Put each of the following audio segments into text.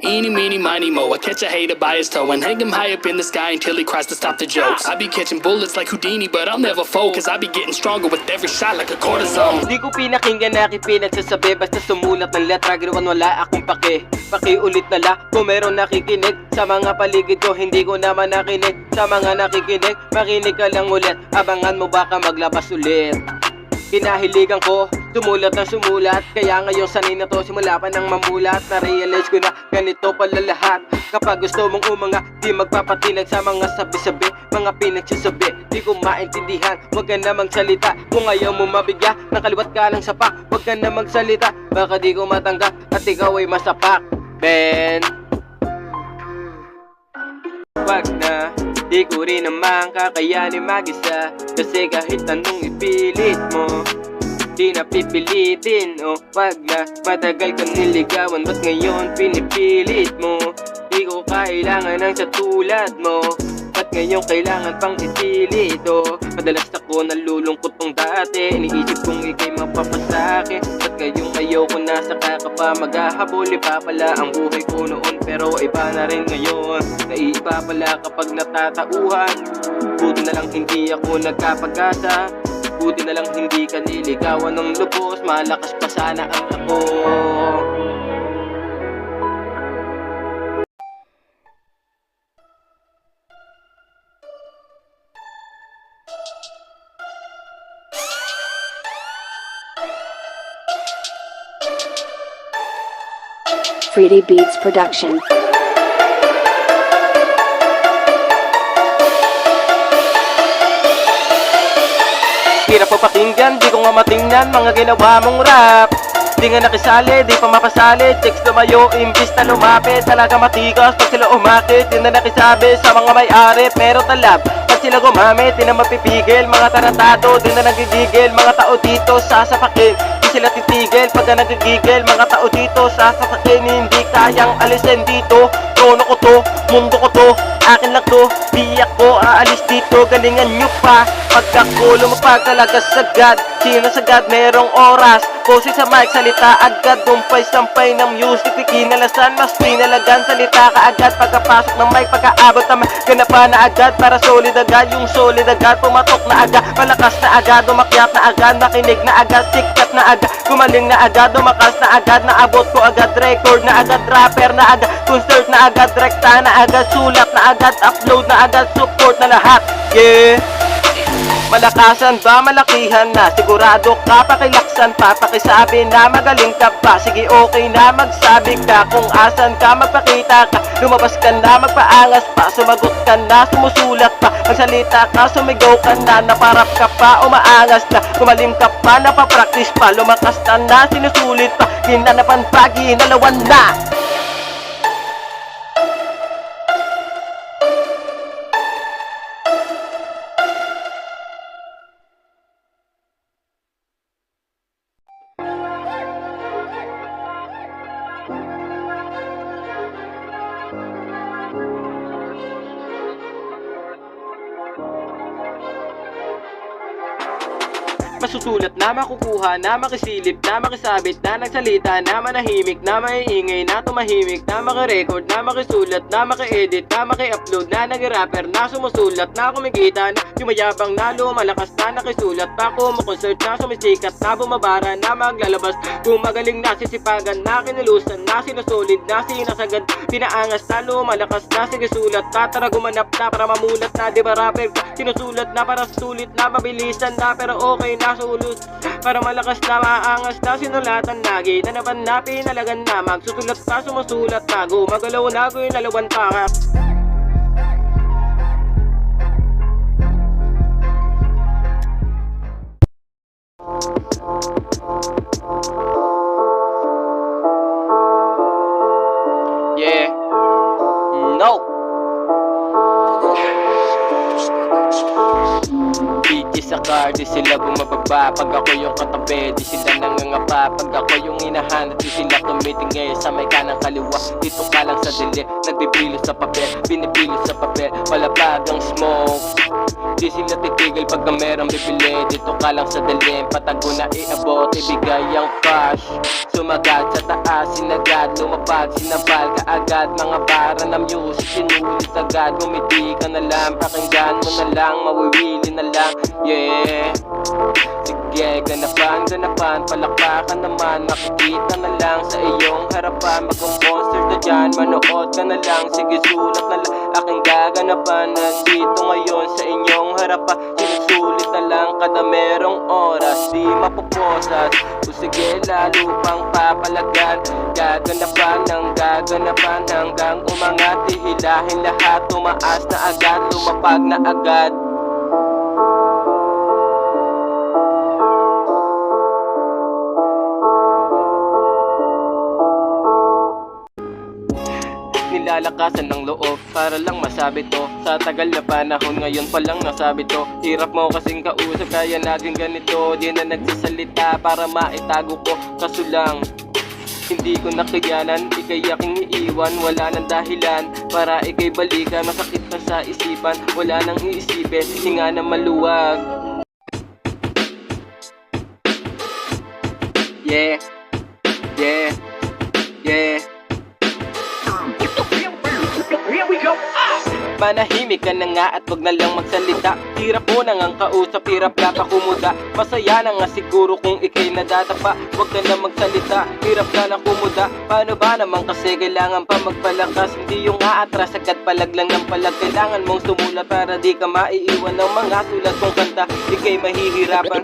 Eeny, meeny, miny, mo. I catch a hater by his toe and hang him high up in the sky until he cries to stop the jokes. I be catching bullets like Houdini, but I'll never fold, cause I be getting stronger with every shot like a cortisone. Di ko pinakinggan na aking pinagsasabi, basta sumulat ng letra, ginawan wala akong pakiulit na la, kung meron nakikinig sa mga paligid ko, hindi ko naman nakinig. Sa mga nakikinig, makinig ka lang ulit, abangan mo baka maglabas ulit. Kinahiligan ko, sumulat na sumulat, kaya ngayon sanay na to, simula pa nang mamulat. Na-realize ko na ganito pala lahat. Kapag gusto mong umanga, di magpapatinag sa mga sabi-sabi, mga pinagsasabi, di ko maintindihan. Huwag ka na magsalita, kung ayaw mo mabigya ng kaliwat ka ng sapak. Huwag ka na magsalita, baka di ko matanggap at ikaw ay masapak. Ben, wag na, di ko rin naman kakayanin mag-isa, kasi kahit anong ipilit mo, di na pipilitin. O wag na, matagal kang niligawan, ba't ngayon pinipilit mo? Di ko kailangan ng sa tulad mo, ba't ngayon kailangan pang ipili ito? Madalas ako nalulungkot tong dati, iniisip kong ikay mapapasake. Ba't ngayong ayoko na, saka ka pa maghahabol? Iba pala ang buhay ko noon, pero iba na rin ngayon. Naiiba pala kapag natatauhan. Buti na lang hindi ako nagkapag-asa, buti na lang hindi ka niligawan ng lubos. Malakas pa sana ang ako. Freedy Beats Production. Hirap po pakinggan, di ko nga matingnan mga ginawa mong rap. Di nga nakisali, di pa mapasali, checks lumayo, imbis na lumapit. Talaga matigas pag sila umakit, di na nakisabi sa mga may-ari. Pero talab, pag sila gumamit, di na mapipigil. Mga tarantado, di na nagigigil. Mga tao dito sasapakin, di sila titigil. Pagka nagigigil, mga tao dito sasapakin, hindi kayang alisin dito. Trono ko to, mundo ko to, akin lang to, di ako aalis dito. Galingan nyo pa, pag ako lumapag talaga sagad. Sino sagad merong oras, poses sa mic, salita agad. Dumpay-sampay ng music, di kinalasan, mas pinalagan. Salita ka agad, pagkapasok ng mic, pagkaabot naman ganapa na agad. Para solid agad, yung solid agad, pumatok na agad, malakas na agad, umakyat na agad, makinig na agad, sikat na agad, gumaling na agad, umakas na agad, naabot ko agad, record na agad, rapper na agad, concert na agad, rekta na agad, sulat na agad, upload na agad, support na lahat. Yeah! Malakasan ba, malakihan na, sigurado ka, pakilaksan pa, pakisabi na magaling ka ba. Sige okay na, magsabi ka kung asan ka, magpakita ka, lumabas ka na, magpaangas pa, sumagot ka na, sumusulat pa, magsalita ka, sumigaw ka na, naparap ka pa, umaangas na, kumalim ka pa, napapractice pa, lumakas ka na, sinusulit pa, ginanapan pa, ginalawan na. Masusulat na, makukuha na, makisilip na, makisabit na, nagsalita na, manahimik na, maiingay na, tumahimik na, makirecord na, makisulat na, maki-edit na, maki-upload na, nag-rapper na, sumusulat na, kumikita na, yumayabang na, lumalakas na, nakisulat pa, kumukonsert na, sumisikat na, bumabara na, maglalabas, gumagaling na, sisipagan na, kinilusan na, sinusulit na, sinasagad, pinaangas na, lumalakas na, sige sulat na, tara gumanap na, para mamulat na, di ba rapper ka, sinusulat na, para sulit na, mabilisan na, pero okay na, sulut para malakas na, maangas na, sinulatan na, ginanapan na, pinalagan na, magsusulat pa, sumusulat na, gumagalaw na, ginalawan pa. Yeah. No. sa car, di sila bumababa. Pag ako yung katabi, di sila nangangapa. Pag ako yung inahanap, di sila tumitingin. Sa may kanang kaliwa, dito ka lang sa dili. Nagbibilo sa papel, binibilo sa papel. Malapag ang smoke, di sila titigil pag merong bibili. Dito ka lang sa dilim, patago na iabot, ibigay ang cash. Sumagat sa taas, sinagad, lumapag, sinabal ka agad. Mga bara ng music, sinulit agad. Gumiti ka na lang, pakinggan mo na lang, mawiwili na lang, yeah. Sige, ganapan, ganapan, palakpakan naman. Makikita na lang sa iyong harapan. Mag-concert na dyan, manood ka na lang. Sige, sulat na lang, aking gaganapan. Nandito ngayon sa inyong harapan. Sinusulit na lang kada merong oras. Di mapuposas, o sige, lalo pang papalagan. Gaganapan ng gaganapan hanggang umangat. Hihilahin lahat, tumaas na agad, lumapag na agad. Nilalakasan ng loob para lang masabi to. Sa tagal na panahon ngayon pa lang nasabi to. Hirap mo kasing kausap kaya naging ganito. Di na nagsasalita para maitago ko. Kaso lang hindi ko nakayanan, ikay aking iiwan. Wala nang dahilan para ikay balikan. Masakit na sa isipan, wala nang iisipin. Hinga na maluwag. Yeah, yeah, yeah. Manahimik ka na nga at wag na lang magsalita. Hirap mo na ngang kausap, hirap ka pa kumuda. Masaya na nga siguro kung ikay nadadapa. Wag ka na magsalita, hirap ka na kumuda. Paano ba naman kasi kailangan pa magpalakas? Hindi yung aatras, agad palag lang ng palag. Kailangan mong sumulat para di ka maiiwan ng mga sulat kong kanta. Ikay mahihirapan.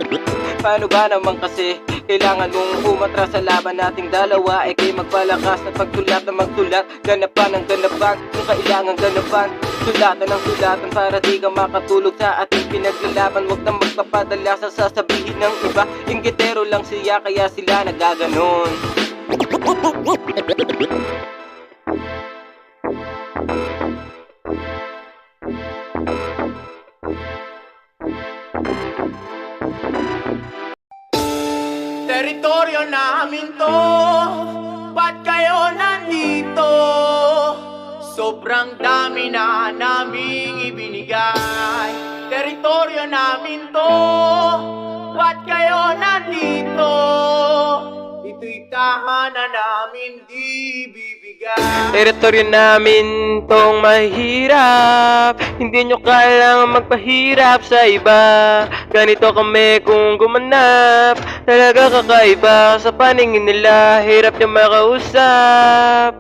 Paano ba naman kasi kailangan mong umatras sa laban nating dalawa. Ikay magpalakas at pagtulat na magtulat. Ganapan ang ganapan, kung kailangan ganapan. Sulatan ng sulatan para di ka makatulog sa ating pinaglalaban. Huwag na magpapadala sa sasabihin ng iba. Inggitero lang siya kaya sila nagaganon. Teritoryo namin to, ba't kayo nandito? Sobrang dami na naming ibinigay. Teritoryo namin to, ba't kayo nandito? Ito'y tahanan namin di bibigay. Teritoryo namin tong mahirap. Hindi nyo kailangan magpahirap sa iba. Ganito kami kung gumanap. Talaga kakaiba sa paningin nila. Hirap nyo makausap,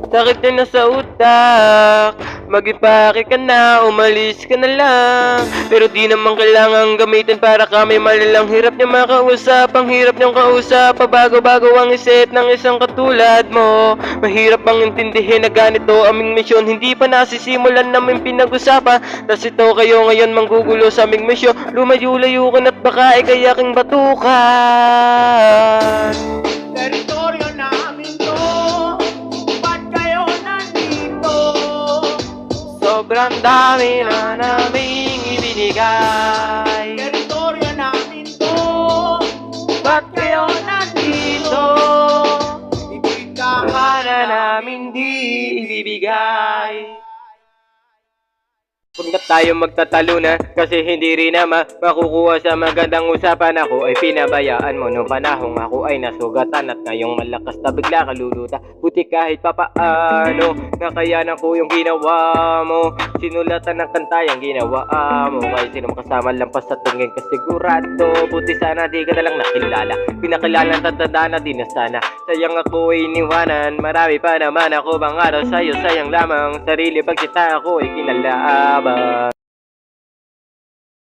sakit nyo na sa utak. Mag-ipake ka na, umalis ka na lang. Pero di naman kailangan gamitin para kami malalang. Hirap nyo makausap, ang hirap nyong kausap. Pabago-bago ang isip ng isang katulad mo. Mahirap ang intindihin na ganito aming misyon. Hindi pa nasisimulan namin pinag-usapan. Tas ito kayo ngayon manggugulo sa aming misyon. Lumayo-layo ka na't baka ikay aking batukan. Teritoryo namin to, ba't kayo nandito? Sobrang dami na naming ibinigay. Teritoryo namin to, Ba't kayo nandito? ito'y Para tahanan namin di ibibigay. Huwag na tayo magtatalunan kasi hindi rin naman makukuha sa magandang usapan. Ako ay pinabayaan mo nung panahong ako ay nasugatan. At ngayong malakas na bigla kaluluta. Buti kahit papaano nakayanan ko yung ginawa mo. Sinulatan ng kanta yung ginawa mo. Kahit sino makasama lampas sa tingin kasigurado. Buti sana di ka nalang nakilala. Pinakilala tatanda na di na sana. Sayang ako ay iniwanan. Marami pa naman ako bang araw sa'yo. Sayang lamang sarili pag kita ako ay kinalaban.